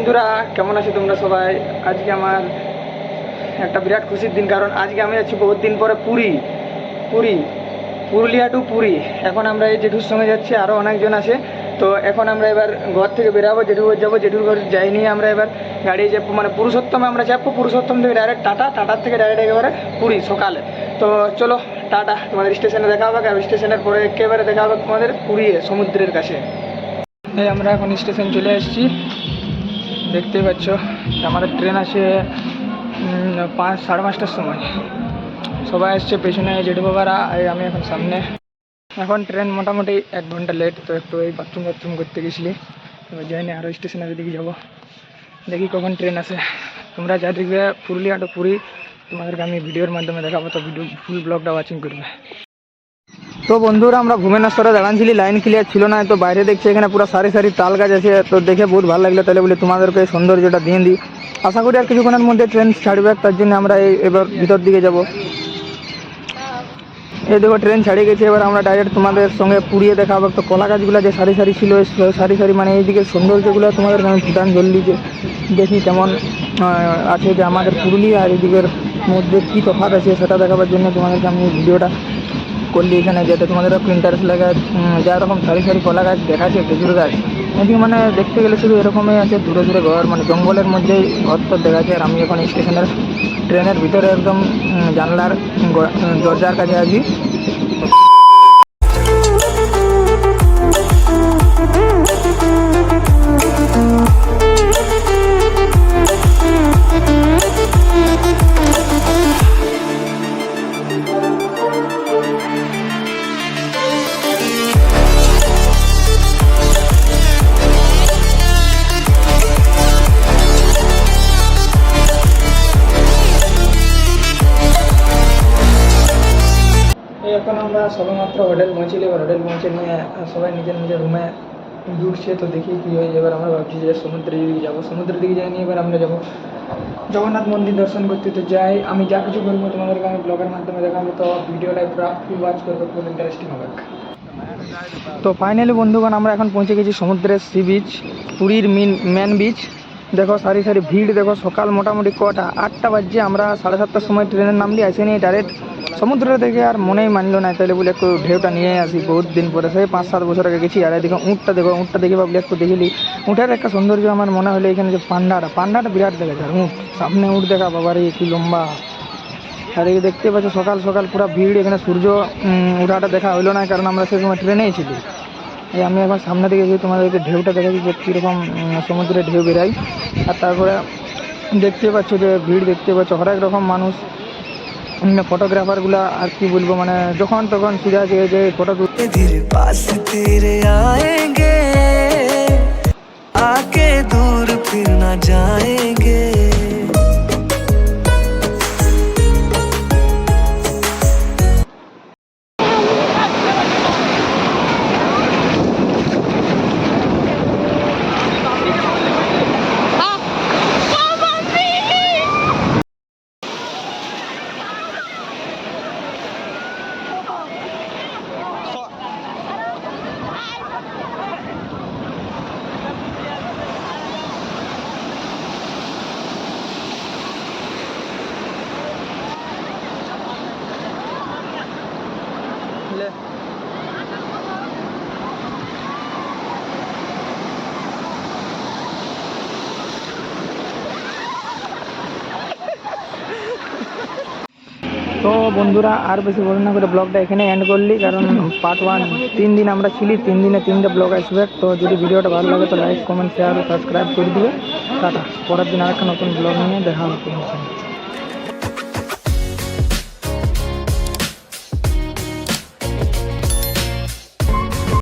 বন্ধুরা কেমন আছো তোমরা সবাই? আজকে আমার একটা বিরাট খুশির দিন, কারণ আজকে আমি যাচ্ছি বহুত দিন পরে পুরুলিয়া টু পুরী। এখন আমরা এই জেঠুর সঙ্গে যাচ্ছি, আরও অনেকজন আছে। তো এখন আমরা এবার ঘর থেকে বেরাবো, জেঠুর ঘর যাবো। জেঠুর ঘর যাই নিয়ে আমরা এবার গাড়ি যাবো, মানে পুরুষোত্তমে আমরা যাবো। পুরুষোত্তম থেকে ডাইরেক্ট টাটার থেকে ডাইরেক্ট একেবারে পুরী সকালে। তো চলো টাটা, তোমাদের স্টেশনে দেখা হবে। আর স্টেশনের পরে একেবারে দেখা হবে তোমাদের পুরী সমুদ্রের কাছে। এই আমরা এখন স্টেশন চলে এসেছি, দেখতেই পাচ্ছ। আমাদের ট্রেন আছে 5-5:30টার সময়। সবাই এসছে পেছনে, জেঠু বাবারা, আমি এখন সামনে। এখন ট্রেন মোটামুটি 1 ঘন্টা লেট। তো একটু এই বাথরুম করতে গেছিলি, এবার যাইনি, আরও স্টেশনের দিকে যাবো। দেখি কখন ট্রেন আসে। তোমরা যা দেখবে পুরুলিয়া টু পুরী, তোমাদেরকে আমি ভিডিওর মাধ্যমে দেখাবো। তো ভিডিও ফুল ব্লগটা ওয়াচিং করবে। তো বন্ধুরা আমরা ভুবনেশ্বরে দাঁড়ানছিলি, লাইন ক্লিয়ার ছিল না। তো বাইরে দেখছি এখানে পুরো সারি সারি তাল গাছ আছে। তো দেখে বহুত ভালো লাগলো, তাহলে বলে তোমাদেরকে সৌন্দর্যটা দিয়ে দিই। আশা করি আর কিছুক্ষণের মধ্যে ট্রেন ছাড়বে, তার জন্য আমরা এবার ভিতর দিকে যাব। এই দেখো ট্রেন ছাড়িয়ে গেছে। এবার আমরা ডাইরেক্ট তোমাদের সঙ্গে পুড়িয়ে দেখাবো। তো কলা গাছগুলো যে সারি সারি ছিল, সারি সারি মানে এইদিকে সৌন্দর্যগুলো তোমাদেরকে আমি ফুটান জলদি যে দেখি কেমন আছে, যে আমাদের পুরুলিয়া আর এদিকের মধ্যে কী তফাৎ আছে সেটা দেখাবার জন্য তোমাদেরকে আমি ভিডিওটা করলি এখানে, যাতে তোমাদের একটু ইন্টারেস্ট লাগে। যা রকম সারি সারি কলা গাছ দেখাচ্ছে, খেজুর গাছ, এদিকে মানে দেখতে গেলে শুধু এরকমই আছে। দূরে দূরে ঘর, মানে জঙ্গলের মধ্যেই ঘর তো দেখাচ্ছে। আর আমি এখন স্টেশনের ট্রেনের ভিতরে একদম জানলার দরজার কাছে আছি। এখন আমরা সবেমাত্র হোটেল পৌঁছলি। এবার হোটেল পৌঁছে নিয়ে সবাই নিজের নিজের রুমে ঢুকছে। তো দেখি কী হয়। এবার আমরা ভাবছি যে সমুদ্রের দিকে যাবো। সমুদ্রের দিকে যাই নিয়ে এবার আমরা যাবো জগন্নাথ মন্দির দর্শন করতে। তো যাই, আমি যা কিছু করবো তোমাদেরকে আমি ব্লগের মাধ্যমে দেখাবো। তো ভিডিওটা পুরো ফুল ওয়াচ করবে, খুব ইন্টারেস্টিং হবে। তো ফাইনালি বন্ধুগণ আমরা এখন পৌঁছে গেছি সমুদ্রের সি বিচ, পুরীর মেন বিচ। দেখো সারি সারি ভিড়। দেখো সকাল মোটামুটি কটা 8টা বাজছে। আমরা 7:30টার সময় ট্রেনের নামলি, আসে নিয়ে ডাইরেক্ট সমুদ্র দেখে আর মনেই মানলো না, তাহলে বলে একটু ঢেউটা নিয়ে আসি। বহুত দিন পরে, সেই 5-7 বছর আগে গেছি। আর এদিকে উঁটটা দেখে ভাবলি একটু দেখিলি। উঁটের একটা সৌন্দর্য আমার মনে হলো এখানে, যে পান্ডাটা বিরাট দেখেছে। আর সামনে উঁট দেখা, বাবারে কি লম্বা। আর এই দেখতে পাচ্ছ সকাল সকাল পুরো ভিড়। এখানে সূর্য ওঠাটা দেখা হইলো না, কারণ আমরা সেই সময় ট্রেনেই ছিলি। এই আমি এখন সামনে দিকে গিয়ে তোমাদেরকে ঢেউটা দেখাচ্ছি, যে কীরকম সমুদ্রে ঢেউ বেরাই। আর তারপরে দেখতে পাচ্ছ যে ভিড়, দেখতে পাচ্ছ হরেক রকম মানুষ, ফটোগ্রাফারগুলা। আর কি বলবো, মানে যখন তখন সুজা যে ফটো তুলতে। आके दूर फिर ना जाएंगे। তো বন্ধুরা আর বেশি বড় না করে ব্লগটা এখানে এন্ড করলি, কারণ পার্ট 1 3 দিন আমরা ছিলি, 3 দিনে 3টে ব্লগ আসবে। তো যদি ভিডিওটা ভালো লাগে তো লাইক, কমেন্ট, শেয়ার ও সাবস্ক্রাইব করে দিবে। টাটা, পরের দিন আরেকটা নতুন ব্লগ নিয়ে দেখা হবে।